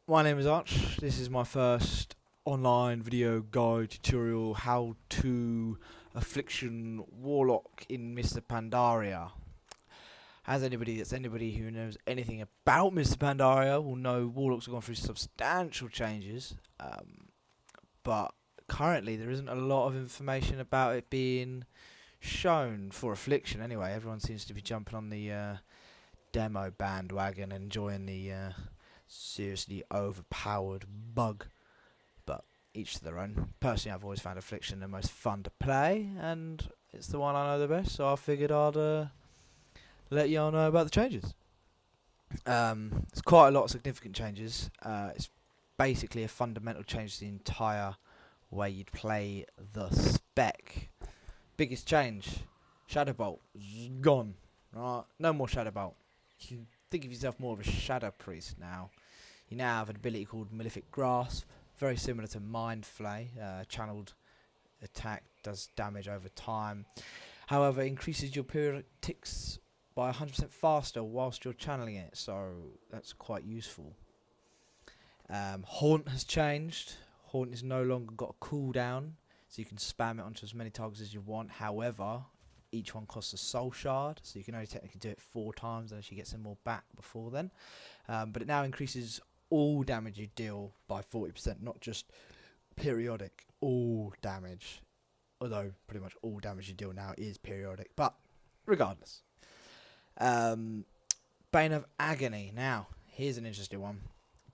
My name is Arch. This is my first online video guide tutorial how to Affliction Warlock in Mists of Pandaria. Anybody who knows anything about Mists of Pandaria will know Warlocks have gone through substantial changes, but currently there isn't a lot of information about it being shown for Affliction anyway. Everyone seems to be jumping on the demo bandwagon, enjoying the seriously overpowered bug, but each to their own. Personally, I've always found Affliction the most fun to play, and it's the one I know the best, so I figured I'd let y'all know about the changes. There's quite a lot of significant changes. It's basically a fundamental change to the entire way you'd play the spec. Biggest change, Shadow Bolt is gone. Right, no more Shadow Bolt. You can think of yourself more of a Shadow Priest now. You now have an ability called Malefic Grasp, very similar to Mind Flay. Channeled attack, does damage over time. However, increases your periodic ticks by 100% faster whilst you're channeling it, so that's quite useful. Haunt has changed. Haunt has no longer got a cooldown, so you can spam it onto as many targets as you want. However, each one costs a soul shard, so you can only technically do it 4 times unless you get some more back before then. But it now increases all damage you deal by 40%, not just periodic, all damage. Although pretty much all damage you deal now is periodic, but regardless. Bane of Agony. Now, here's an interesting one.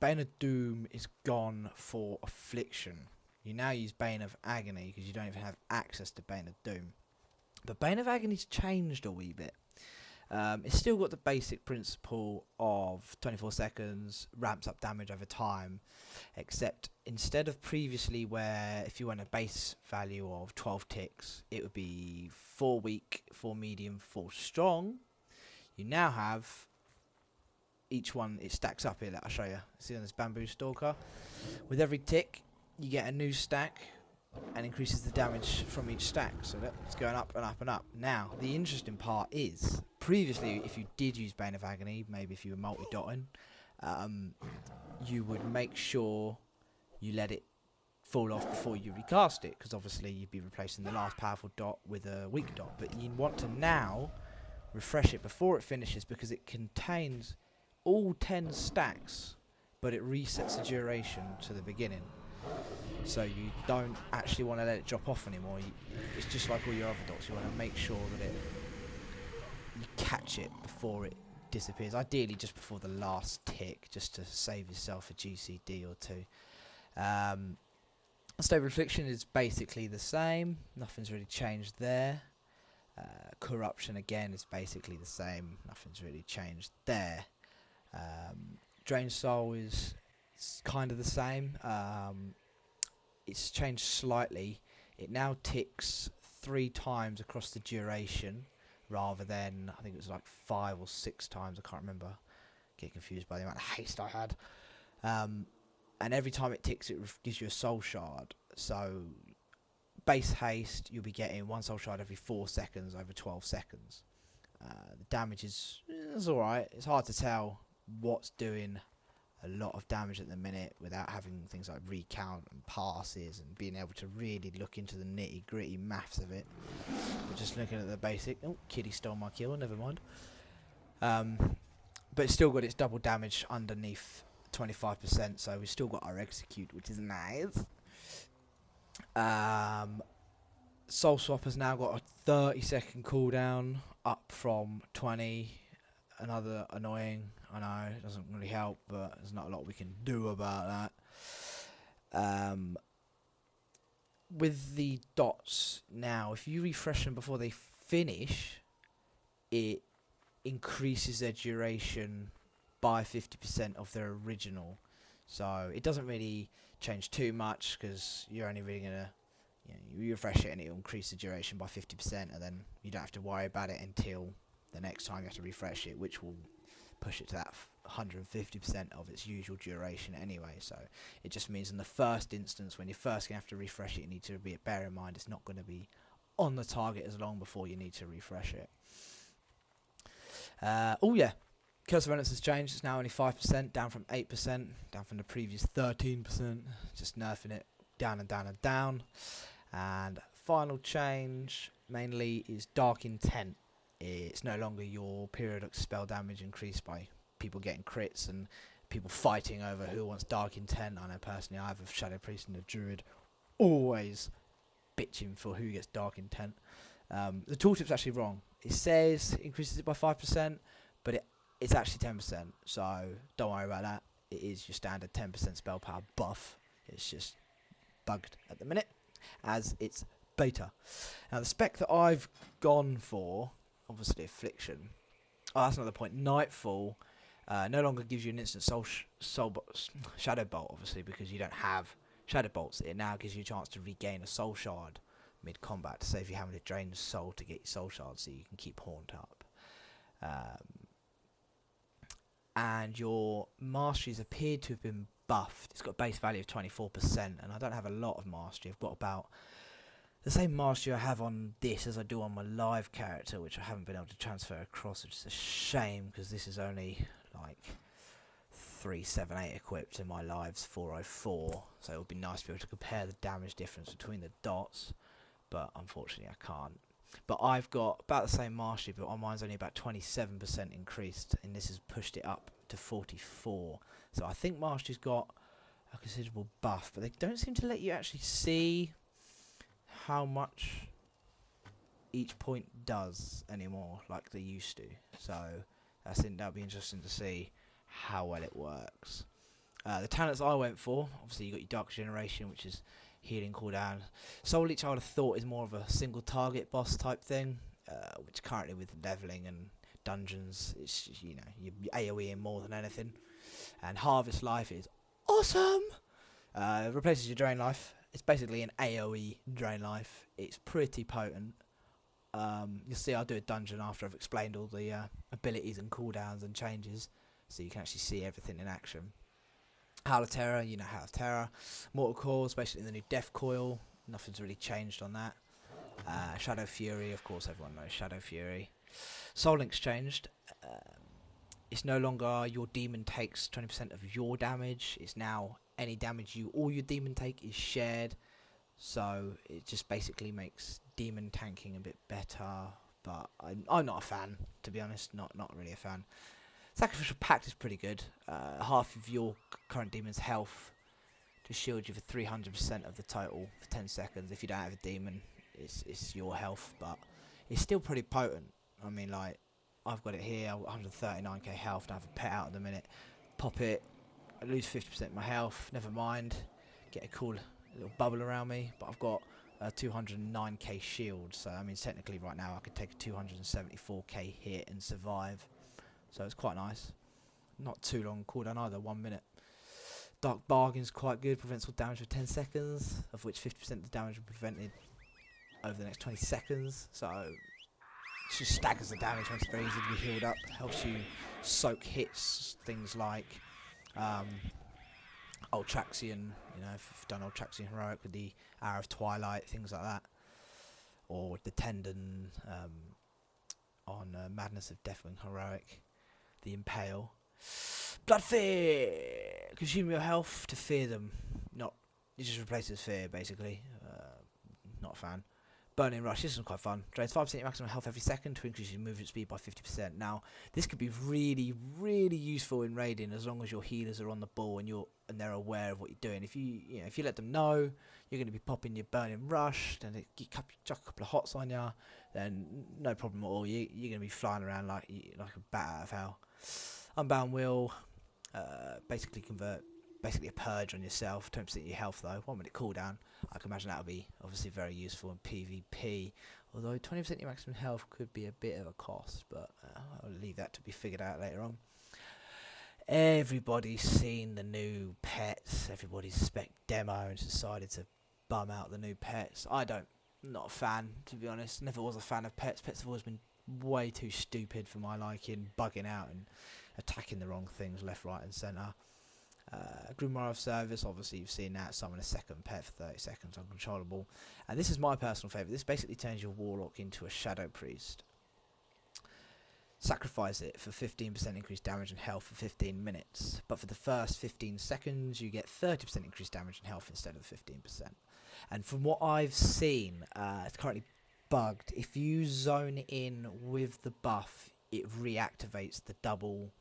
Bane of Doom is gone for Affliction. You now use Bane of Agony because you don't even have access to Bane of Doom. But Bane of Agony's changed a wee bit. It's still got the basic principle of 24 seconds, ramps up damage over time, except instead of previously where if you went a base value of 12 ticks, it would be 4 weak, 4 medium, 4 strong. You now have each one, it stacks up here, I'll show you. See on this bamboo stalker? With every tick, you get a new stack and increases the damage from each stack, so that's going up and up and up. Now, the interesting part is, previously, if you did use Bane of Agony, maybe if you were multi-dotting, you would make sure you let it fall off before you recast it, because obviously you'd be replacing the last powerful dot with a weak dot, but you want to now refresh it before it finishes, because it contains all 10 stacks, but it resets the duration to the beginning. So you don't actually want to let it drop off anymore. It's just like all your other dots. You want to make sure that you catch it before it disappears. Ideally, just before the last tick, just to save yourself a GCD or 2. Stable Affliction is basically the same. Nothing's really changed there. Corruption again is basically the same. Nothing's really changed there. Drain Soul is kind of the same. It's changed slightly. It now ticks 3 times across the duration, rather than, I think it was like 5 or 6 times, I can't remember. Get confused by the amount of haste I had. And every time it ticks, it gives you a soul shard. So base haste, you'll be getting 1 soul shard every 4 seconds over 12 seconds. The damage is alright. It's hard to tell what's doing a lot of damage at the minute without having things like recount and passes and being able to really look into the nitty gritty maths of it. But just looking at the basic, oh, Kitty stole my kill, never mind. But it's still got its double damage underneath 25%, so we've still got our execute, which is nice. Soul Swap has now got a 30-second cooldown, up from 20. Another annoying, I know, it doesn't really help, but there's not a lot we can do about that. With the dots now, if you refresh them before they finish, it increases their duration by 50% of their original. So it doesn't really change too much, because you're only really going to, you refresh it and it'll increase the duration by 50%, and then you don't have to worry about it until the next time you have to refresh it, which will push it to that 150% of its usual duration anyway. So it just means in the first instance, when you're first going to have to refresh it, you need to bear in mind it's not going to be on the target as long before you need to refresh it. Oh yeah, Curse of Remnants has changed. It's now only 5%, down from 8%, down from the previous 13%. Just nerfing it down and down and down. And final change mainly is Dark Intent. It's no longer your periodic spell damage increased by people getting crits and people fighting over who wants Dark Intent. I know personally I have a Shadow Priest and a Druid always bitching for who gets Dark Intent. The tooltip's actually wrong. It says it increases it by 5%, but it's actually 10%, so don't worry about that. It is your standard 10% spell power buff. It's just bugged at the minute, as it's beta. Now the spec that I've gone for, obviously Affliction. Oh, that's another point. Nightfall no longer gives you an instant Shadow Bolt, obviously, because you don't have Shadow Bolts. It now gives you a chance to regain a Soul Shard mid-combat to save you having to drain the soul to get your Soul Shard so you can keep Haunt up. And your masteries appear to have been buffed. It's got a base value of 24%, and I don't have a lot of mastery. I've got about the same mastery I have on this as I do on my live character, which I haven't been able to transfer across, which is a shame because this is only like 378 equipped and my live's 404, so it would be nice to be able to compare the damage difference between the dots, but unfortunately I can't. But I've got about the same mastery, but on mine's only about 27% increased, and this has pushed it up to 44. So I think mastery's got a considerable buff, but they don't seem to let you actually see how much each point does anymore like they used to. So I think that'll be interesting to see how well it works. The talents I went for, obviously you got your Dark Generation, which is healing cooldown. Soul Leech I would have thought is more of a single target boss type thing, which currently with leveling and dungeons, it's, you know, you're AoEing more than anything. And Harvest Life is awesome. Replaces your Drain Life. It's basically an AoE Drain Life. It's pretty potent. You'll see I'll do a dungeon after I've explained all the abilities and cooldowns and changes, so you can actually see everything in action. Howl of Terror, you know Howl of Terror. Mortal Cause, basically the new Death Coil. Nothing's really changed on that. Shadow Fury, of course everyone knows Shadow Fury. Soul Link's changed. It's no longer your demon takes 20% of your damage. It's now any damage you or your demon take is shared. So it just basically makes demon tanking a bit better. But I'm not a fan, to be honest. Not really a fan. Sacrificial Pact is pretty good. Half of your current demon's health to shield you for 300% of the total for 10 seconds. If you don't have a demon, it's your health, but it's still pretty potent. I mean, like, I've got it here, 139k health, and I have a pet out at the minute. Pop it, I lose 50% of my health, never mind. Get a cool little bubble around me, but I've got a 209k shield, so I mean, technically right now I could take a 274k hit and survive. So it's quite nice. Not too long cooldown either, 1 minute. Dark Bargain's quite good, prevents all damage for 10 seconds, of which 50% of the damage will be prevented over the next 20 seconds. So it just staggers the damage, makes it very easy to be healed up. Helps you soak hits, things like Ultraxian, you know, if you've done Ultraxian Heroic with the Hour of Twilight, things like that. Or the Tendon on Madness of Deathwing Heroic. The Impale. Blood Fear! Consume your health to fear them. It just replaces fear, basically. Not a fan. Burning Rush, this is quite fun. Drains 5% of your maximum health every second to increase your movement speed by 50%. Now, this could be really, really useful in raiding as long as your healers are on the ball and they're aware of what you're doing. If you let them know you're going to be popping your Burning Rush, then they chuck a couple of hots on you, then no problem at all. You're going to be flying around like a bat out of hell. Unbound Will, basically a purge on yourself, 20% of your health though, 1 minute cooldown. I can imagine that would be obviously very useful in PvP, although 20% of your maximum health could be a bit of a cost, but I'll leave that to be figured out later on. Everybody's seen the new pets, everybody's spec demo and decided to bum out the new pets. I don't, not a fan, to be honest. Never was a fan of pets. Pets have always been way too stupid for my liking, bugging out and attacking the wrong things left, right and centre. Grimoire of Service, obviously you've seen that, summon a second pet for 30 seconds, uncontrollable. And this is my personal favourite. This basically turns your Warlock into a Shadow Priest. sacrifice it for 15% increased damage and health for 15 minutes. But for the first 15 seconds, you get 30% increased damage and health instead of 15%. And from what I've seen, it's currently bugged. If you zone in with the buff, it reactivates the double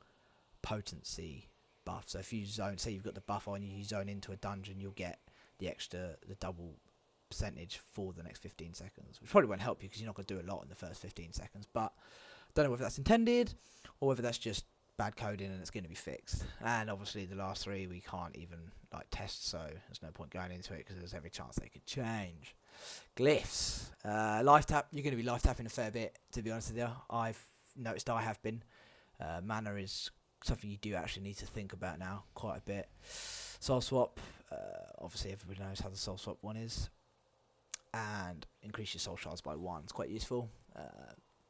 potency buff. So if you zone, say you've got the buff on, you zone into a dungeon, you'll get the double percentage for the next 15 seconds, which probably won't help you because you're not going to do a lot in the first 15 seconds. But I don't know whether that's intended or whether that's just bad coding and it's going to be fixed. And obviously the last three we can't even like test, so there's no point going into it because there's every chance they could change. Glyphs, life tap. You're going to be life tapping a fair bit, to be honest with you. I've noticed I have been. Mana is something you do actually need to think about now quite a bit. Soul swap, obviously everybody knows how the soul swap one is, and increase your soul shards by 1. It's quite useful.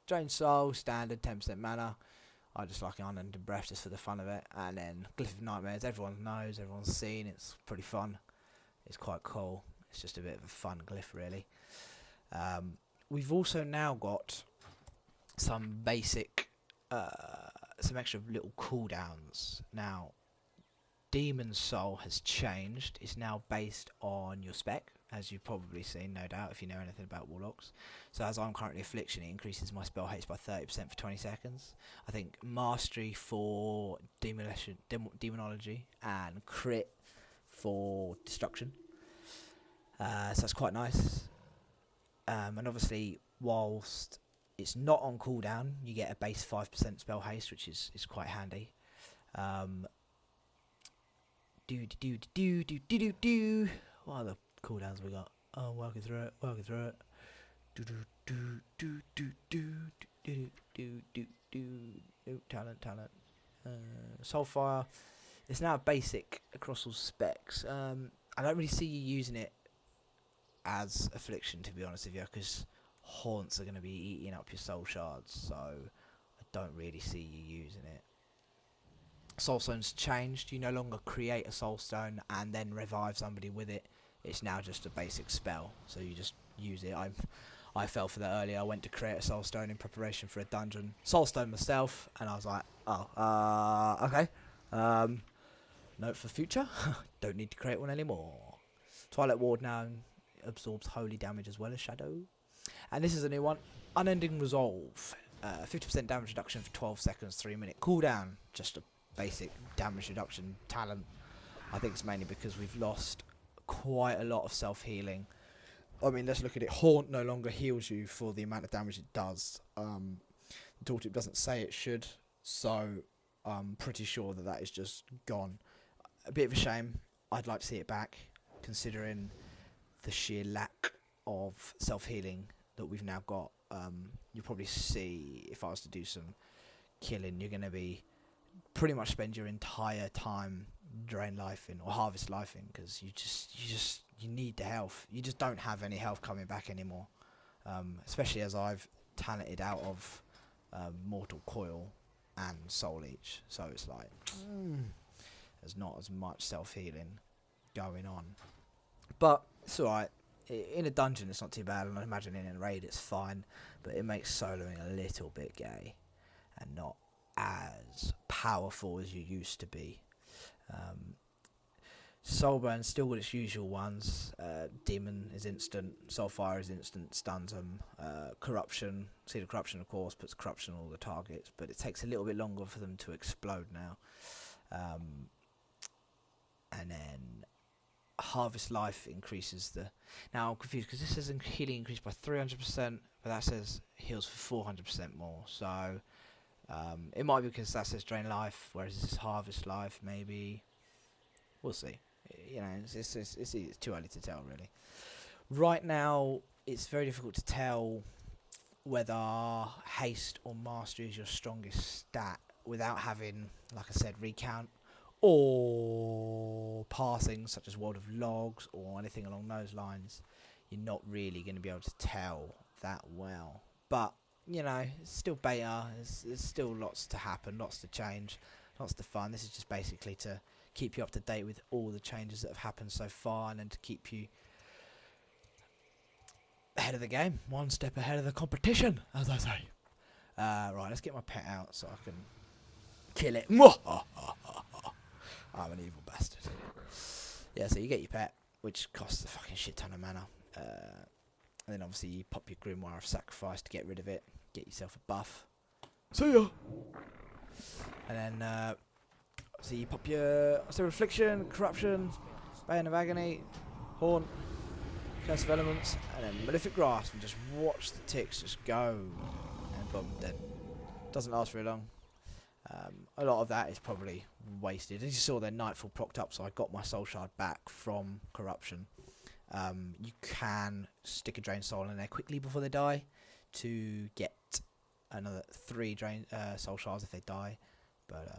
Drain soul, standard 10% mana. I just like unending breath just for the fun of it. And then Glyph of Nightmares, everyone knows, everyone's seen, it's pretty fun. It's quite cool. It's just a bit of a fun glyph, really. We've also now got some basic, some extra little cooldowns. Now, Demon Soul has changed. It's now based on your spec, as you've probably seen, no doubt, if you know anything about Warlocks. So as I'm currently Affliction, it increases my spell haste by 30% for 20 seconds. I think Mastery for Demonology and Crit for Destruction. So that's quite nice. And obviously, whilst it's not on cooldown, you get a base 5% spell haste, which is quite handy. What other cooldowns we got? Oh, working through it. Talent. Soulfire. It's now basic across all specs. I don't really see you using it as Affliction, to be honest with you, because Haunts are going to be eating up your soul shards, so I don't really see you using it. Soul Stone's changed. You no longer create a Soul Stone and then revive somebody with it. It's now just a basic spell, so you just use it. I fell for that earlier. I went to create a Soul Stone in preparation for a dungeon. Soul Stone myself, and I was like, okay. Note for future, don't need to create one anymore. Twilight Ward now absorbs holy damage as well as shadow. And this is a new one, Unending Resolve. 50% damage reduction for 12 seconds, 3-minute cooldown. Just a basic damage reduction talent. I think it's mainly because we've lost quite a lot of self-healing. I mean, let's look at it. Haunt no longer heals you for the amount of damage it does. The tooltip doesn't say it should, so I'm pretty sure that is just gone. A bit of a shame. I'd like to see it back, considering the sheer lack of self-healing that we've now got. You'll probably see, if I was to do some killing, you're going to be pretty much spend your entire time drain life in or harvest life in, because you need the health. You just don't have any health coming back anymore, especially as I've talented out of Mortal Coil and Soul Leech, so it's like there's not as much self-healing going on, but it's alright. In a dungeon it's not too bad, and I imagine in a raid it's fine, but it makes soloing a little bit gay and not as powerful as you used to be. Soulburn's still got its usual ones. Demon is instant, Soulfire is instant, stuns them. Corruption, Seed of Corruption of course puts corruption on all the targets, but it takes a little bit longer for them to explode now. And then Harvest Life increases the... Now I'm confused because this says healing increased by 300%, but that says heals for 400% more, so it might be because that says Drain Life, whereas this is Harvest Life, maybe. We'll see. You know, it's too early to tell, really. Right now, it's very difficult to tell whether Haste or Mastery is your strongest stat without having, like I said, Recount or Passing, such as World of Logs or anything along those lines. You're not really going to be able to tell that well. But, you know, it's still beta. There's still lots to happen, lots to change, lots to fun. This is just basically to keep you up to date with all the changes that have happened so far, and then to keep you ahead of the game, one step ahead of the competition, as I say. Right, let's get my pet out so I can kill it. I'm an evil bastard. Yeah, so you get your pet, which costs a fucking shit ton of mana. And then obviously you pop your Grimoire of Sacrifice to get rid of it. Get yourself a buff. See ya! And then, so you pop your Affliction, Corruption, Bane of Agony, Haunt, Curse of Elements, and then Malefic Grasp, and just watch the ticks just go. And boom, dead. Doesn't last very long. A lot of that is probably wasted. As you saw, their Nightfall procced up, so I got my Soul Shard back from Corruption. You can stick a Drain Soul in there quickly before they die to get another 3 Soul Shards if they die, but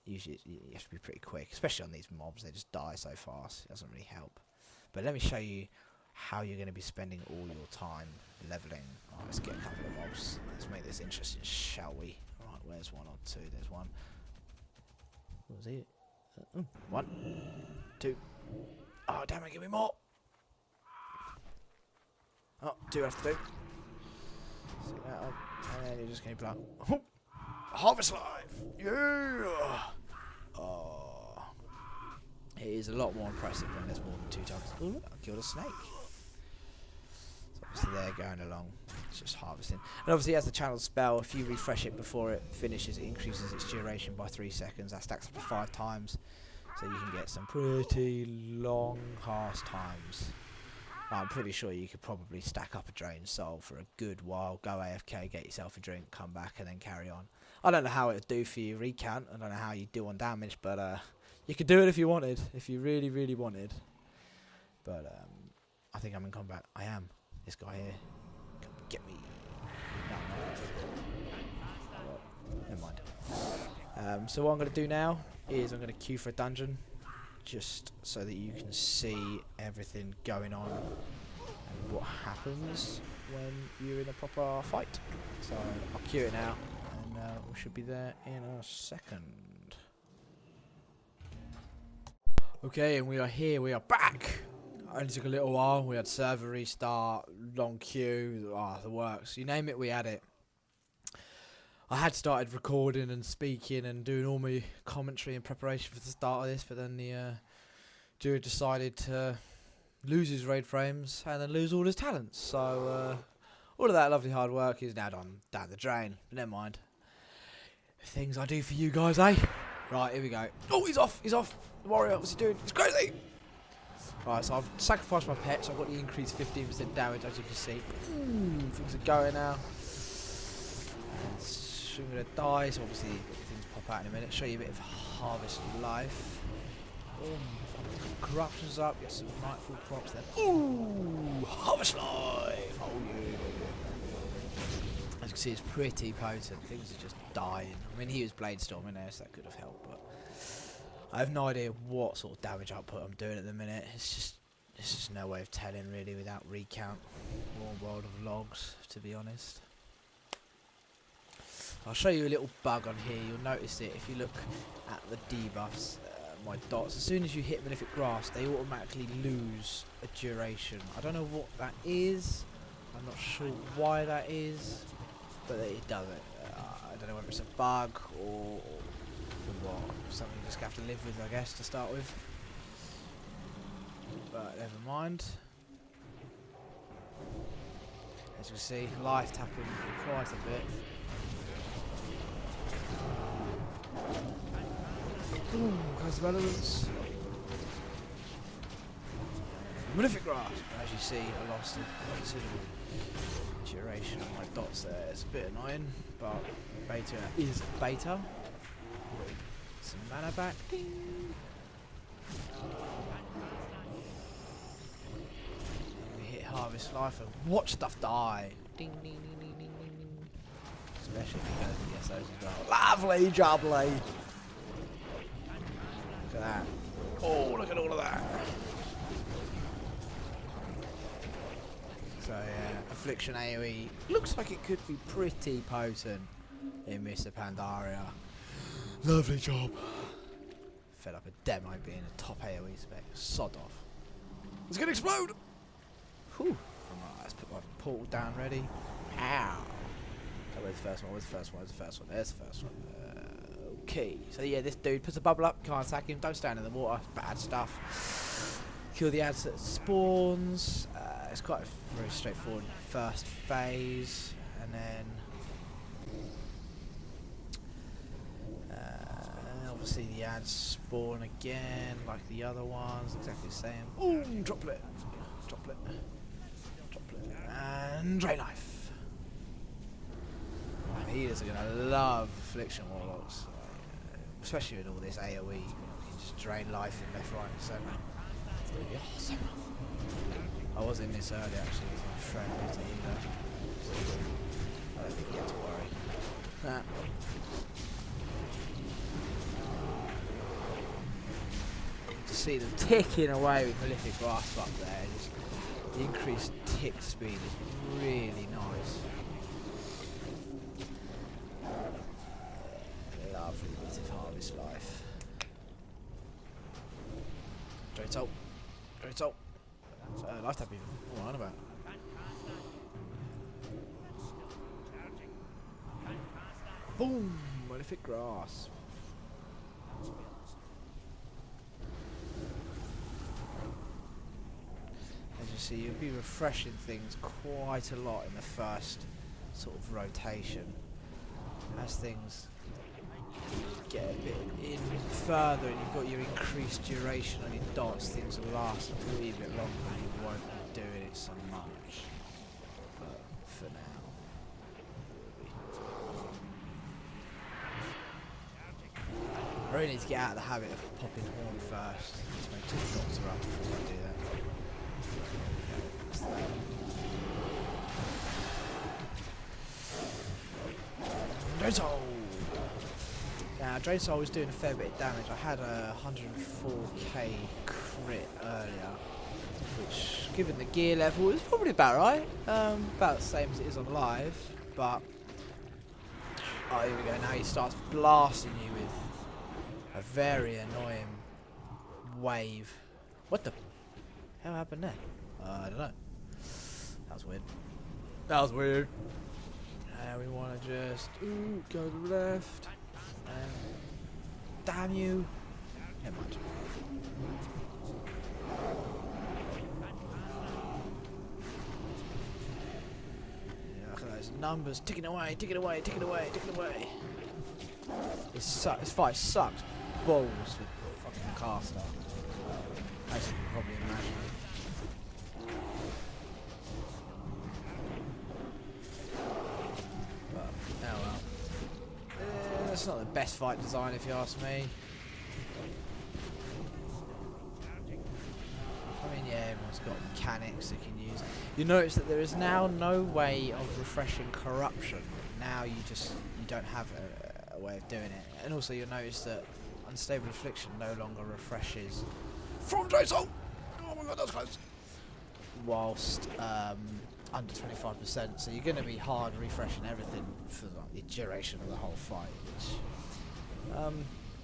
usually you have to be pretty quick, especially on these mobs. They just die so fast, it doesn't really help. But let me show you how you're going to be spending all your time leveling. Right, let's get a couple of mobs. Let's make this interesting, shall we? Right, where's 1 or 2? There's 1. What was it? 1, 2. Oh, damn it, give me more. Oh, 2 have to do. See that up. And then you're just going to be like, Harvest Life! Yeah! Oh. It is a lot more impressive when there's more than 2 targets. Ooh, I killed a snake. So obviously they're going along. It's just harvesting. And obviously as the channel spell, if you refresh it before it finishes, it increases its duration by 3 seconds. That stacks up to 5 times. So you can get some pretty long cast times. I'm pretty sure you could probably stack up a Drain Soul for a good while, go AFK, get yourself a drink, come back and then carry on. I don't know how it would do for you recount, I don't know how you do on damage, but you could do it if you wanted, if you really, really wanted. But I think I'm in combat. I am. This guy here. Come get me. No. Never mind. So what I'm going to do now is I'm going to queue for a dungeon, just so that you can see everything going on and what happens when you're in a proper fight. So I'll queue it now, and we should be there in a second. Okay, and we are here, we are back. Only took a little while. We had server restart, long queue, the works, you name it, we had it. I had started recording and speaking and doing all my commentary in preparation for the start of this, but then the dude decided to lose his raid frames and then lose all his talents. So all of that lovely hard work is now down the drain. But never mind. Things I do for you guys, eh? Right, here we go. Oh, he's off. The warrior, what's he doing? He's crazy. Right, so I've sacrificed my pet, so I've got the increased 15% damage, as you can see. Ooh, things are going now. I'm going to die, so obviously things pop out in a minute. Show you a bit of Harvest Life. Corruption's up, get some Nightfall procs then. Ooh, Harvest Life! Oh yeah. As you can see, it's pretty potent. Things are just dying. I mean, he was Blade Storm in there, so that could have helped, but I have no idea what sort of damage output I'm doing at the minute. It's just no way of telling really without recount or World of Logs, to be honest. I'll show you a little bug on here. You'll notice it if you look at the debuffs. My dots, as soon as you hit Malefic Grasp, they automatically lose a duration. I don't know what that is. I'm not sure why that is, but it does it. I don't know whether it's a bug or what. Something you just have to live with, I guess, to start with. But never mind. As you can see, life tapping quite a bit. Ooh, Curse of Elements. Malefic Grasp. As you see, I lost a considerable duration on my dots there. It's a bit annoying, but beta is beta. Some mana back. Ding. We hit Harvest Life and watch stuff die. Ding, ding, ding, ding, ding, ding. Especially if you go to the SOs as well. Lovely jubbly. Look at that. Oh, look at all of that. So yeah, Affliction AoE looks like it could be pretty potent in Mists of Pandaria. Lovely job. Fed up a demo being a top AoE spec. Sod off. It's gonna explode! Whew. Right, let's put my portal down ready. Ow. where's the first one? Where's the first one? Where's the first one? There's the first one. Okay. So yeah, this dude puts a bubble up. Can't attack him. Don't stand in the water. Bad stuff. Kill the ads that spawns. It's quite a very straightforward first phase, and then obviously the ads spawn again like the other ones, exactly the same. Boom! Droplet, droplet, droplet, and Drain Knife. Healers are gonna love Affliction Warlocks, especially with all this AoE. You can just drain life in left, right, and centre. It's gonna be awesome. I was in this early actually with my friend who's a healer. I don't think you have to worry. To see them ticking away with Malefic Grasp up there, just the increased tick speed is really nice. Lovely bit of Harvest Life. Drain Soul. Drain Soul. Life tap even. What am I on about? Boom! Malefic Grasp. As you see, you'll be refreshing things quite a lot in the first sort of rotation. As things get a bit in further and you've got your increased duration on your dots, things will last a wee bit longer and you won't be doing it so much. But for now, I really need to get out of the habit of popping horn first. Just make 2 doctor up before I do that. Drain Soul! Now, Drain Soul was doing a fair bit of damage. I had a 104k crit earlier, which, given the gear level, is probably about right. About the same as it is on live, but oh, here we go. Now he starts blasting you with a very annoying wave. What the hell happened there? I don't know. That was weird. That was weird. We want to just go to the left. Damn you. Never mind. Yeah, look at those numbers ticking away, ticking away, ticking away, ticking away. This fight sucks balls with fucking caster. As you can probably imagine. It's not the best fight design if you ask me. I mean, yeah, everyone's got mechanics they can use. You notice that there is now no way of refreshing corruption. Now you don't have a way of doing it. And also you'll notice that Unstable Affliction no longer refreshes from Drain Soul. Oh my god, that's close. Whilst under 25%, so you're going to be hard refreshing everything for like the duration of the whole fight. Which,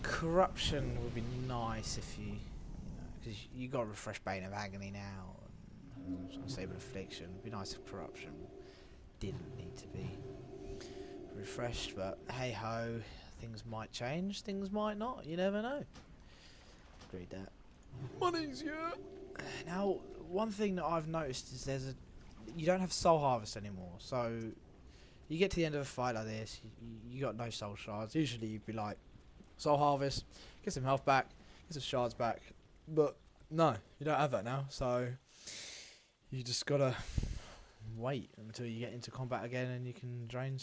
corruption would be nice if you know, because you got to refresh Bane of Agony now, and Unstable Affliction. It'd be nice if corruption didn't need to be refreshed, but hey ho, things might change, things might not. You never know. Agreed that. Money's yeah. Now, one thing that I've noticed is you don't have Soul Harvest anymore, so you get to the end of a fight like this, you got no Soul Shards. Usually you'd be like, Soul Harvest, get some health back, get some shards back, but no, you don't have that now, so you just gotta wait until you get into combat again and you can drain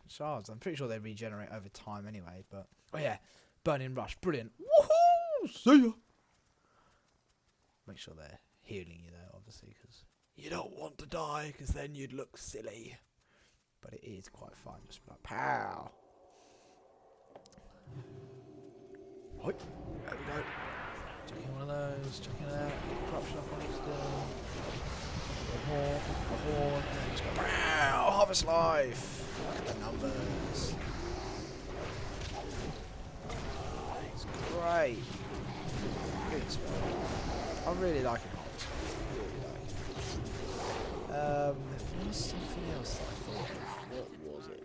shards. I'm pretty sure they regenerate over time anyway, but oh yeah, Burning Rush, brilliant. Woohoo! See ya! Make sure they're healing you though, obviously, because you don't want to die, because then you'd look silly. But it is quite fun, just like pow. Oh, there we go. Chucking one of those, chucking it out, get corruption up on it still. A horn, and then just go pow. Harvest Life. Look at the numbers. It's great. Good spell. I really like it. Really like it. There was something else that I thought of. What was it?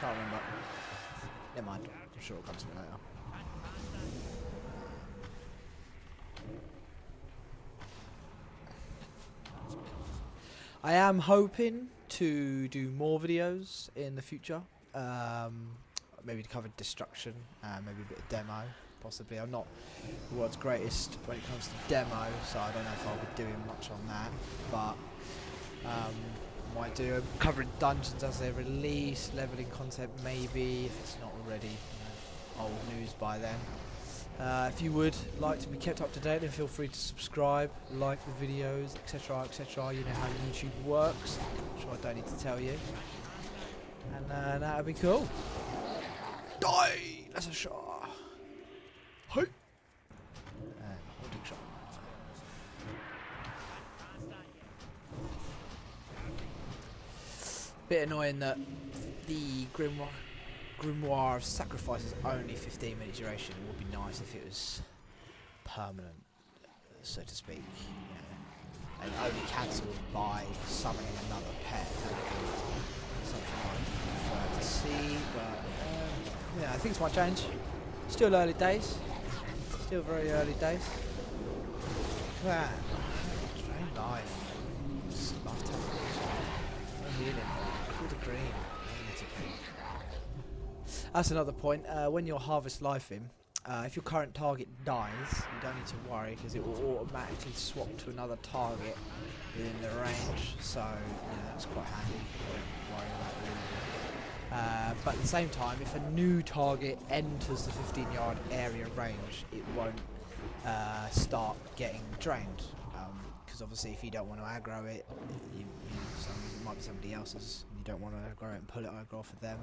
Can't remember. Never mind. I'm sure it'll come to me later. I am hoping to do more videos in the future. Maybe to cover destruction, maybe a bit of demo, possibly. I'm not the world's greatest when it comes to demo, so I don't know if I'll be doing much on that. But might do covering dungeons as they release, leveling content maybe, if it's not already old news by then. If you would like to be kept up to date, then feel free to subscribe, like the videos, etc, etc. You know how YouTube works. I'm sure I don't need to tell you. And that would be cool. Die! That's a shot. Hey! Shot. Bit annoying that the Grimoire of Sacrifice is only 15-minute duration. It would be nice if it was permanent, so to speak. And only cancelled by summoning another pet. That would be something I'd prefer to see, but yeah, things might change. Still early days. Still very early days. Wow. Drain life. Just love to healing. With the green. That's another point. When you're harvest lifing, if your current target dies, you don't need to worry because it will automatically swap to another target within the range. So yeah, that's quite handy. Don't worry about it. But at the same time, if a new target enters the 15-yard area range, it won't start getting drained. Because obviously, if you don't want to aggro it, it might be somebody else's. And you don't want to aggro it and pull it aggro off of them.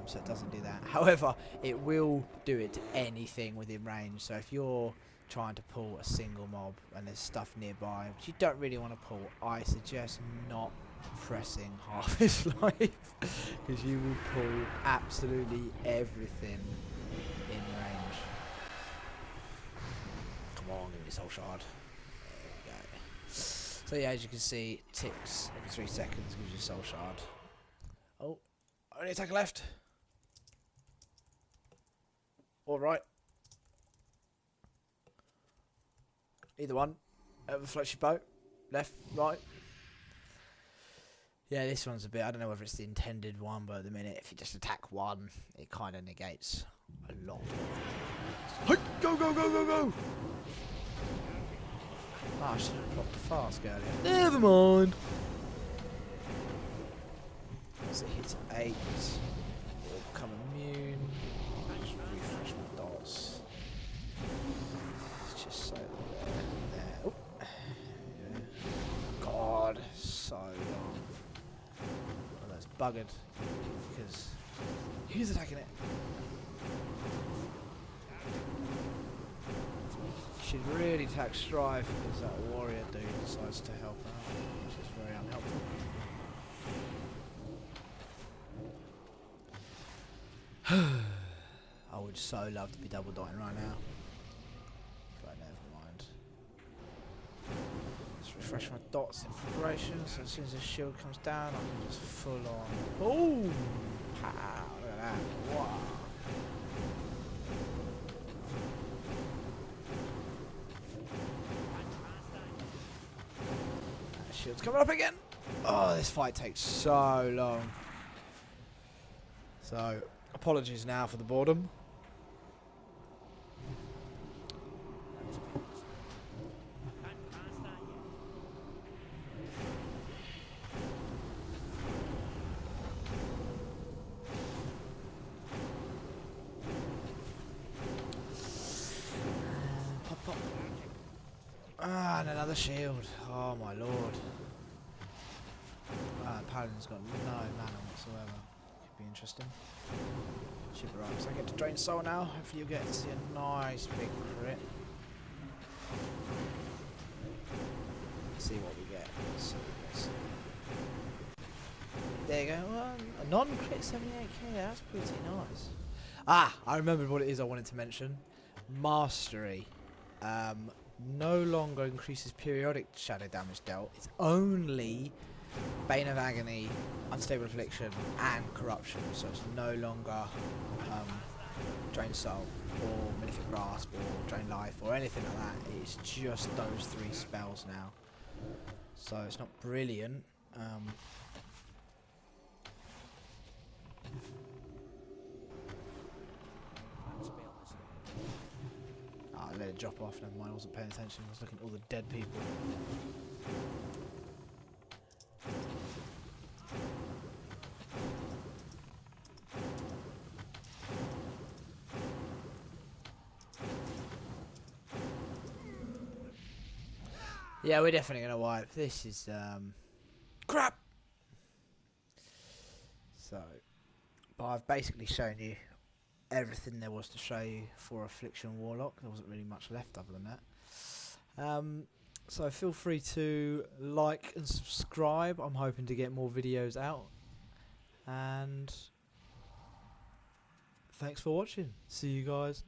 So it doesn't do that. However, it will do it to anything within range. So if you're trying to pull a single mob and there's stuff nearby which you don't really want to pull, I suggest not pressing Harvest Life because you will pull absolutely everything in range. Come on, give me Soul Shard. There we go. So yeah, as you can see, it ticks every 3 seconds, gives you Soul Shard. Oh, only attack left. All right. Either one. Floats your boat. Left, right. Yeah, this one's a bit, I don't know whether it's the intended one, but at the minute, if you just attack one, it kind of negates a lot. Hey, go, go, go, go, go! Oh, I should have blocked the fast earlier. Never mind. Once it hits 8, it'll become immune. Just refresh my dots. It's just so there. Oh. Yeah. God, so long. Well, that's buggered because who's attacking it? Should really attack Strive because that warrior dude decides to help out, which is very unhelpful. I would so love to be double dotting right now, but never mind. Let's refresh my dots in preparation, so as soon as the shield comes down, I can just full on. Boom! Pow! Look at that! Wow! That shield's coming up again. Oh, this fight takes so long. So. Apologies now for the boredom. Pop, pop. Ah, and another shield. Oh my lord. Paladin's got no mana whatsoever. Could be interesting. Ship arrives. I get to drain soul now. Hopefully you'll get to see a nice big crit. Let's see what we get. There you go. Well, a non-crit 78k. That's pretty nice. Ah, I remembered what it is I wanted to mention. Mastery. No longer increases periodic shadow damage dealt. It's only Bane of Agony Unstable Affliction and Corruption, so it's no longer Drain Soul or Malefic Grasp or Drain Life or anything like that. It's just those 3 spells now, so it's not brilliant. I let it drop off, never mind, I wasn't paying attention, I was looking at all the dead people. Yeah, we're definitely going to wipe. This is crap! So, but I've basically shown you everything there was to show you for Affliction Warlock. There wasn't really much left other than that. So feel free to like and subscribe. I'm hoping to get more videos out. And thanks for watching. See you guys